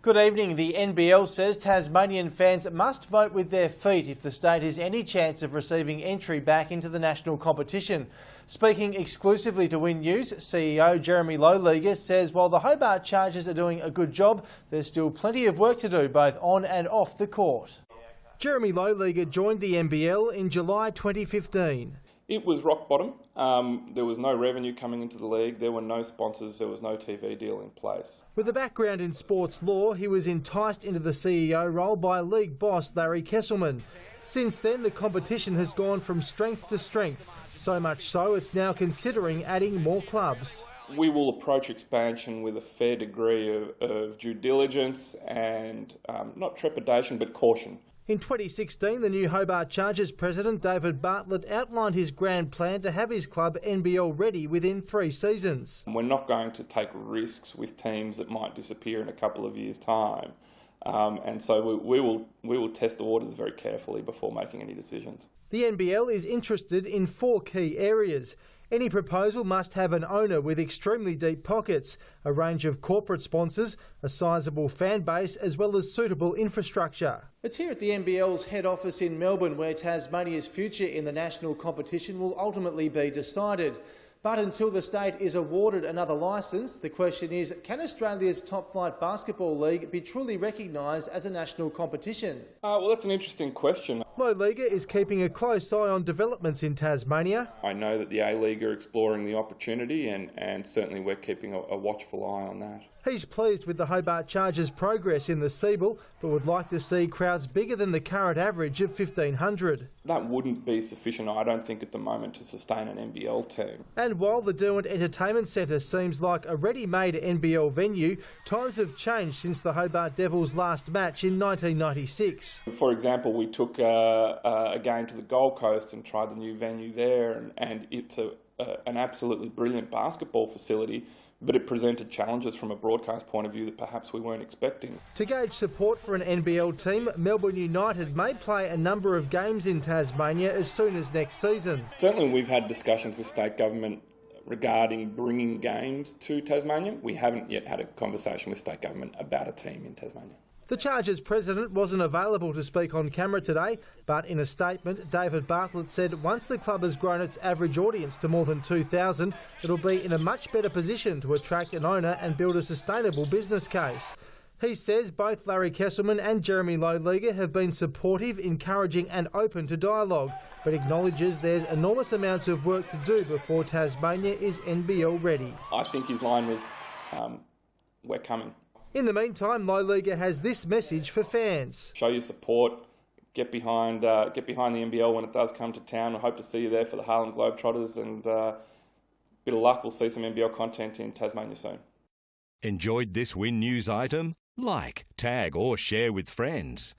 Good evening. The NBL says Tasmanian fans must vote with their feet if the state has any chance of receiving entry back into the national competition. Speaking exclusively to Win News, CEO Jeremy Lowleger says while the Hobart Chargers are doing a good job, there's still plenty of work to do both on and off the court. Jeremy Lowleger joined the NBL in July 2015. It was rock bottom. There was no revenue coming into the league, there were no sponsors, there was no TV deal in place. With a background in sports law, he was enticed into the CEO role by league boss Larry Kesselman. Since then, the competition has gone from strength to strength, so much so it's now considering adding more clubs. We will approach expansion with a fair degree of due diligence and not trepidation but caution. In 2016, the new Hobart Chargers president David Bartlett outlined his grand plan to have his club NBL ready within 3 seasons. We're not going to take risks with teams that might disappear in a couple of years' time. And so we will test the waters very carefully before making any decisions. The NBL is interested in 4 key areas. Any proposal must have an owner with extremely deep pockets, a range of corporate sponsors, a sizable fan base, as well as suitable infrastructure. It's here at the NBL's head office in Melbourne where Tasmania's future in the national competition will ultimately be decided. But until the state is awarded another licence, the question is, can Australia's top-flight basketball league be truly recognised as a national competition? Well, that's an interesting question. Lowleger is keeping a close eye on developments in Tasmania. I know that the A-League are exploring the opportunity and certainly we're keeping a watchful eye on that. He's pleased with the Hobart Chargers' progress in the Seabull, but would like to see crowds bigger than the current average of 1,500. That wouldn't be sufficient, I don't think, at the moment to sustain an NBL team. And while the Derwent Entertainment Centre seems like a ready-made NBL venue, times have changed since the Hobart Devils' last match in 1996. For example, we took a game to the Gold Coast and tried the new venue there, and it's an absolutely brilliant basketball facility, but it presented challenges from a broadcast point of view that perhaps we weren't expecting. To gauge support for an NBL team, Melbourne United may play a number of games in Tasmania as soon as next season. Certainly we've had discussions with state government regarding bringing games to Tasmania. We haven't yet had a conversation with state government about a team in Tasmania. The Chargers president wasn't available to speak on camera today, but in a statement, David Bartlett said once the club has grown its average audience to more than 2,000, it'll be in a much better position to attract an owner and build a sustainable business case. He says both Larry Kesselman and Jeremy Lowleger have been supportive, encouraging and open to dialogue, but acknowledges there's enormous amounts of work to do before Tasmania is NBL ready. I think his line was, we're coming. In the meantime, Lowleger has this message for fans. Show your support, get behind the NBL when it does come to town. I hope to see you there for the Harlem Globetrotters, and bit of luck, we'll see some NBL content in Tasmania soon. Enjoyed this Win News item? Like, tag or share with friends.